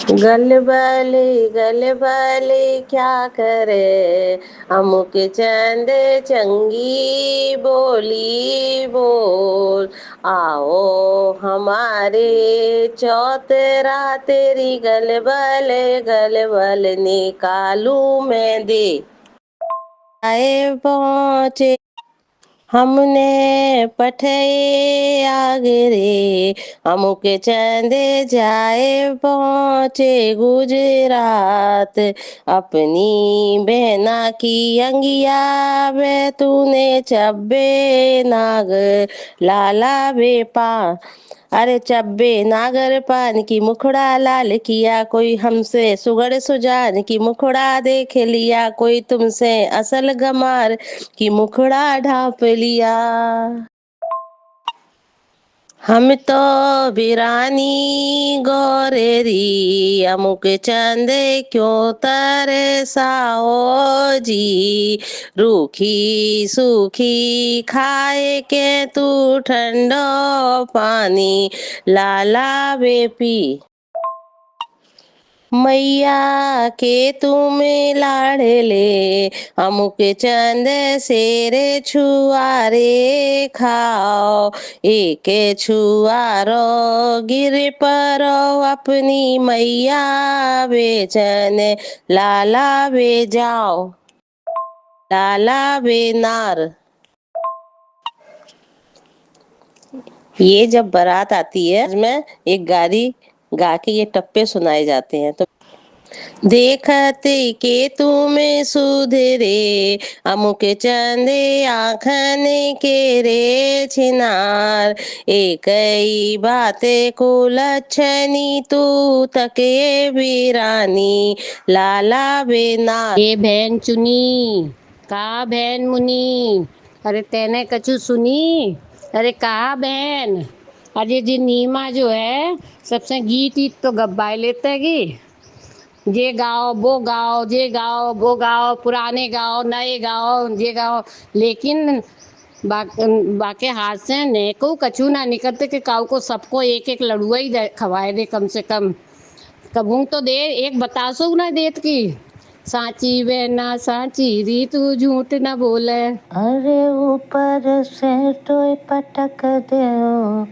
गलबले क्या करे, अमुक चंद चंगी बोली बोल। आओ हमारे चौतरा तेरी गलबल निकालू मैं दे। आए पहुँचे हमने पठे आगरे, अमुक चंद जाए पहुँचे गुजरात। अपनी बहना की अंगिया में तूने चब्बे नाग लाला बेपा। अरे चब्बे नागर पान की मुखड़ा लाल किया, कोई हमसे सुगड़ सुजान की मुखड़ा देख लिया, कोई तुमसे असल गमार की मुखड़ा ढाप लिया। हम तो बिरानी गौरेरी, अमुक चंदे क्यों तरसाओ जी। रूखी सूखी खाए के तू ठंडो पानी लाला बेपी। मैया के तुम लाडले, अमुक चंद शेरे छुआरे खाओ। एक छुआरो गिर परो अपनी मैया बेचन लाला बे जाओ। लाला बे नार। ये जब बारात आती है में एक गाड़ी गा के ये टप्पे सुनाए जाते हैं। तो देखते के तुम सुधरे, अमुक चंदे आखन के रे छिनार। एक ही बाते को लक्षणी तू तके वीरानी लाला बेना। ये बहन चुनी का बहन मुनी, अरे तेने कछु सुनी, अरे कहा बहन। अरे जी नीमा जो है सबसे गीत ईत तो गब्बाए लेते है कि ये गाओ वो गाओ, ये गाओ वो गाओ, पुराने गाओ नए गाओ ये गाओ, लेकिन बाके हाथ से ने को कछु ना निकलते कि काऊ को सबको एक एक लड़ुआ ही खवाए दे कम से कम। कबूं तो दे एक बतासो ना देत की साची बहना साची री तू झूठ न बोले। अरे ऊपर से तो पटक दो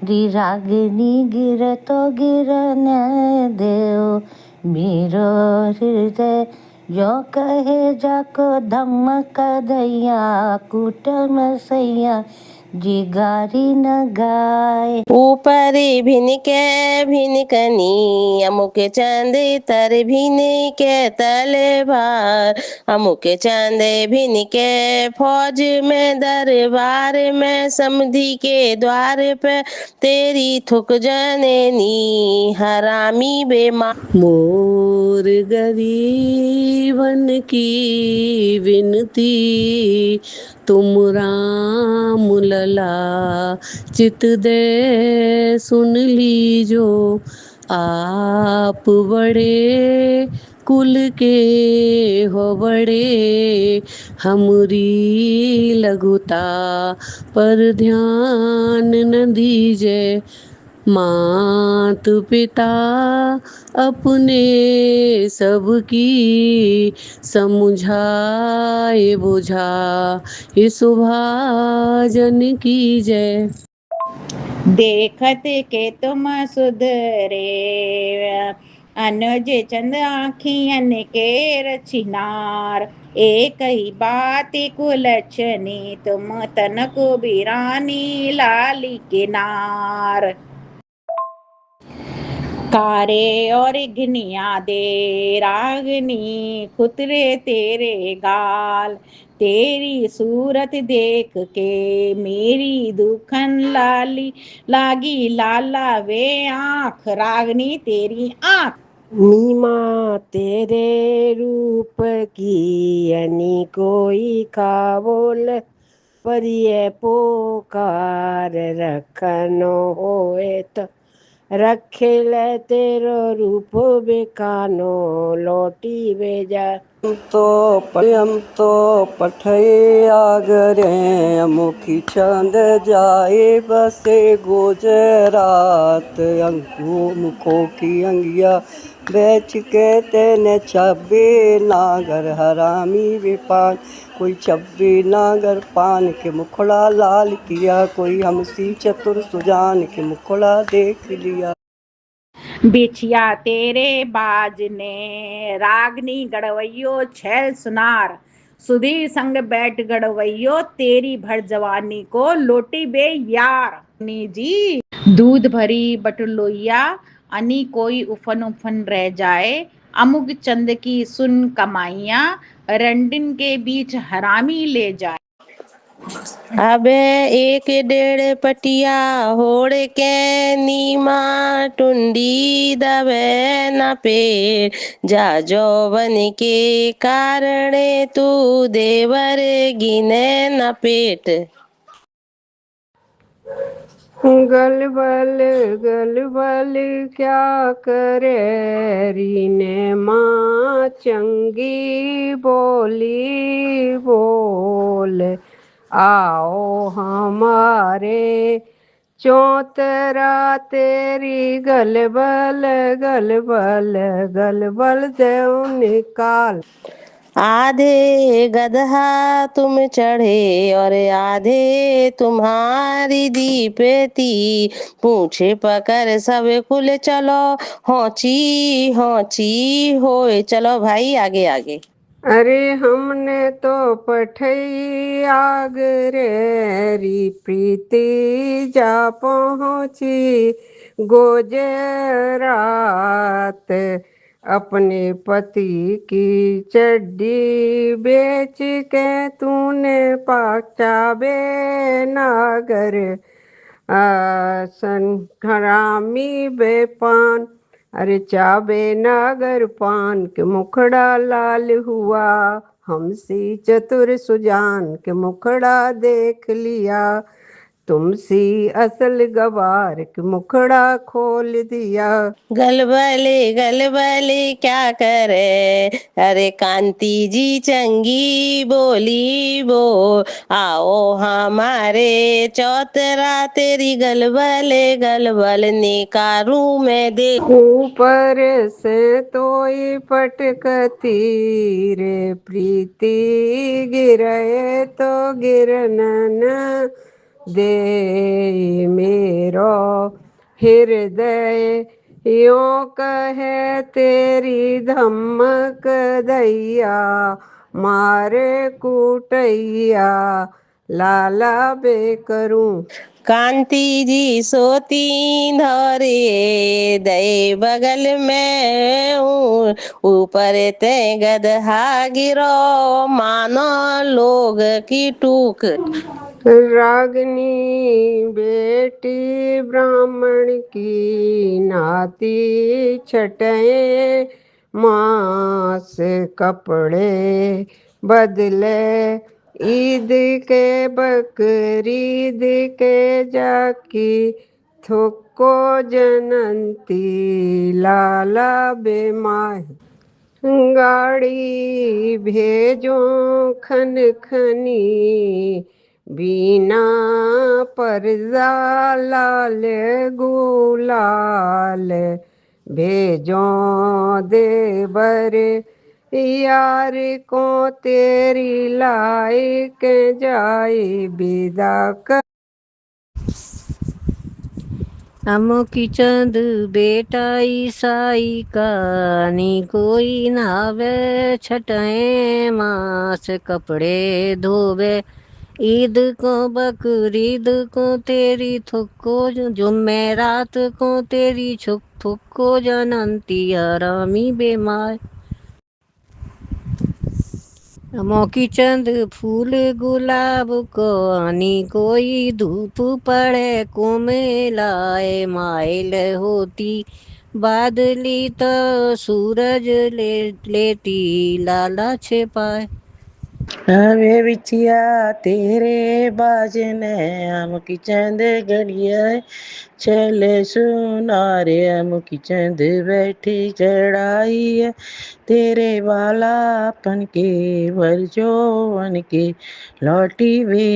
री रागिनी गिर तो गिरने दो। मेरो हृदय जो कहे जाको धमक दैया कुटम सैया जिगारी न गाए। ऊपर भिनके भिनकनी, अमुक चंद तर भिनके तलवार। अमुक चंद भिनके फौज में दरबार में, समधी के द्वार पे तेरी थुक जननी हरामी बेमा। मोर गरीबन की विनती, तुम राम लला चित दे सुन लीजो। आप बड़े कुल के हो बड़े, हमरी लघुता पर ध्यान न दीजे। मात पिता अपने सबकी समझाए बुझाए सुभाजन की जय। देखत के तुम सुधरे, अनुज चंद आखियन के रचिनार। एक ही बात कुलक्षणी, तुम तन को बिरानी लाली किनार। कारे और घनिया दे रागनी खुतरे तेरे गाल। तेरी सूरत देख के मेरी दुखन लाली लागी लाला वे आँख, रागनी तेरी आँख। नीमा तेरे रूप की अनी कोई का बोल, पर ये पोकार रखनो होए तो रखे ले तेरो रूप बेकानो लौटी बेजा। हम तो पठे आगरे अमुखी चंद जाए बसे गुजरात अंगू मुखो की अंगिया बेच के तेने छब्बे नागर हरामी विपान कोई छब्बे नागर पान के मुखड़ा लाल किया कोई हमसी चतुर सुजान के मुखड़ा देख लिया। बिछिया तेरे बाज ने रागनी गड़वैयो छैल सुनार सुधीर संग बैठ गड़वैयो तेरी भर जवानी को लोटी बे यार नी जी दूध भरी बटुलोइया अनी कोई उफन उफन रह जाए अमुक चंद की सुन कमाइया रंडिन के बीच हरामी ले जाए। अबे एक डेढ़ पटिया होड़ के नीमा टुंडी दबे न पेड़ जा जौवन के कारण तू देवर गिने न पेट। गलबल गलबल क्या करे रीने माँ चंगी बोली बोल आओ हमारे चौतरा तेरी गलबल गलबल गलबल देव निकाल। आधे गदहा तुम चढ़े और आधे तुम्हारी दीपती पूछे पकड़ सब कुल चलो होची होची होए चलो भाई आगे आगे। अरे हमने तो पठई आगरे प्रीति जा पहुँची गुजरात अपने पति की चड्डी बेच के तूने पाचाबे नागर संग्रामी बेपान। अरे चाबे नागर पान के मुखड़ा लाल हुआ हमसी चतुर सुजान के मुखड़ा देख लिया तुमसी असल गवार के मुखड़ा खोल दिया। गलबले क्या करे अरे कांती जी चंगी बोली बो आओ हमारे चौतरा तेरी गलबले गलबल निकारू मैं दे। ऊपर से तोई पटकती रे प्रीति गिरे तो गिरन न दे मेरो हृदय यों कहे तेरी धमक दैया मारे कुटैया लाला बेकरूं। कांती जी सोती धरे दे बगल में ऊपर ते गदहा गिरो मानो लोग की टूक। रागनी बेटी ब्राह्मण की नाती छटे मांस कपड़े बदले ईद के बकरीद के जाकी थुको जनंती लाला बेमाही। गाड़ी भेजो खन खनी बीना परदा लाल गुलाल भेजो देवर यार को तेरी लायक जाए विदा कर। अमुकी चंद बेटा ईसाई का नी कोई नावे छटाए मांस कपड़े धोवे ईद को बकरीद को तेरी थुक्को जुम्मेरात को तेरी छुक थुक्को जनंती हरामी बेमार। मौकी चंद फूल गुलाब को आनी कोई धूप पड़े कोमेलाए माइल होती बादली तो सूरज लेती लाला छिपाए। हवे बिछिया तेरे बाजने आम की चंद गड़िया चल सुनारे आम की चंद बैठी चढ़ाई है तेरे बालापन के वर्जोवन के लौटी वे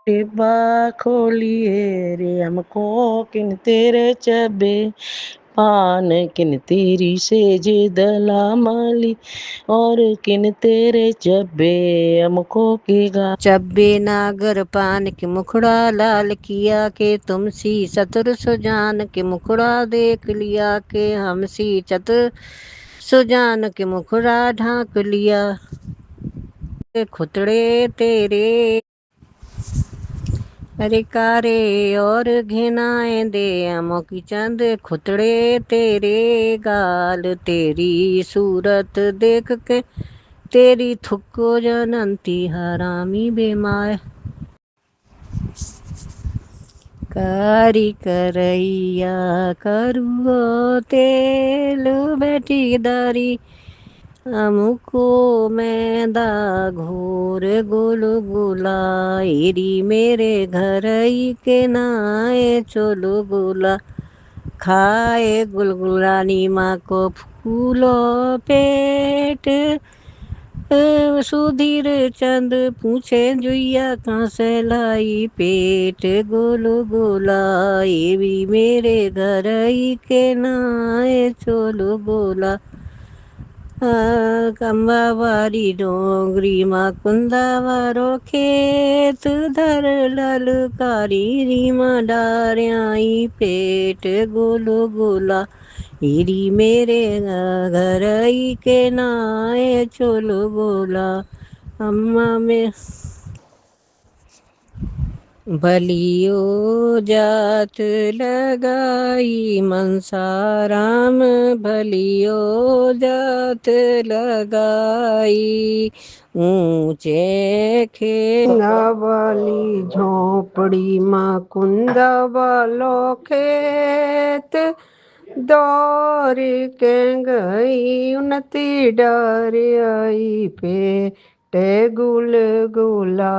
डिब्बा खोलिए रे हमको किन तेरे चबे पान किन तेरी सेज दला माली और किन तेरे चबे हमको की गा चब्बे नागर पान के मुखड़ा लाल किया के तुमसी चतुर सुजान के मुखड़ा देख लिया के हमसी चतुर सुजान के मुखड़ा ढांक लिया खुतड़े तेरे अरे कारे और घिनाए दे अमो की चंद खुतड़े तेरे गाल तेरी सूरत देख के तेरी थुक्को जनंती हरामी बेमाय कारी करैया करुओ तेल बैठी दारी हमको मैदा घोर गुलगुला एरी मेरे घर ही के नाए चोलू गुला खाए गुलगुला नीमा को फूलो पेट सुधीर चंद पूछे जुइया कहाँ से लाई पेट गोलू गोलाई भी मेरे घर ही के नाए चोलू गोला कंबावारी डोंगरी माँ कुंदावारो खेत धर ललकारी रीमा डारियाई पेट गोलू गोला इरी मेरे घर ही के नाए चोलो बोला अम्मा में बलियो जात लगाई मनसाराम भलियो जात लगाई ऊंचे खे वाली झोपड़ी माँ कुंदा वालो खेत दौड़ के गई उन्नति डर आई पे गुल गुला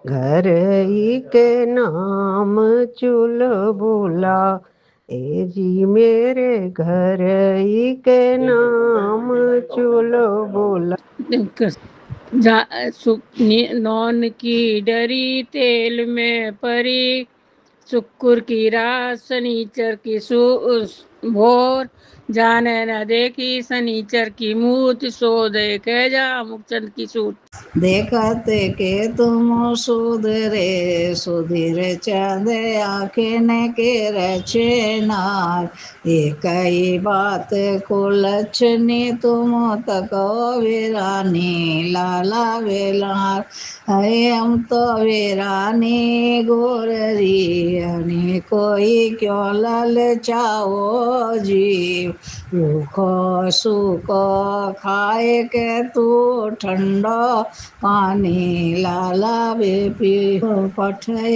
घर ही के नाम चुल बोला ए जी मेरे घर ही के नाम चुल बोला नौन की डरी तेल में परी शुक्र की रात शनिचर की भोर जाने न देखी शनिचर की मूत सो देखे जा मुखचंद की सूत देखते के तुम सुधरे सुधीर चंद आखिन के रचे नार एक ही बात को लक्षणी तुम तको वीरानी लाला वेलार अरे हम तो वीरानी गोररी अने कोई क्यों ललचाओ जीव भूखो सूखो खाए के तू ठंडो पानी लाला बेपी पठे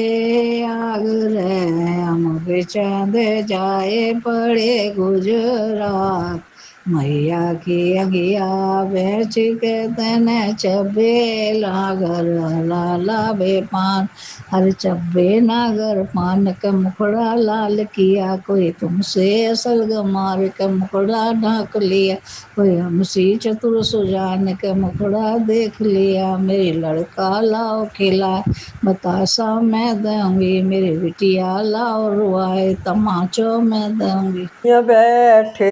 आगरे हम बेचंद जाए पड़े गुजरात मैया की अगिया बेच के तने चबे लागर लाला बेपान हर चब्बे नागर पान के मुखड़ा लाल किया कोई तुमसे असल मार के मुखड़ा ढाक लिया कोई हमसी चतुर सुजान के मुखड़ा देख लिया मेरी लड़का लाओ खिला बतासा मैं दूंगी मेरी बिटिया लाओ रुआए तमाचो मैं दूंगी बैठे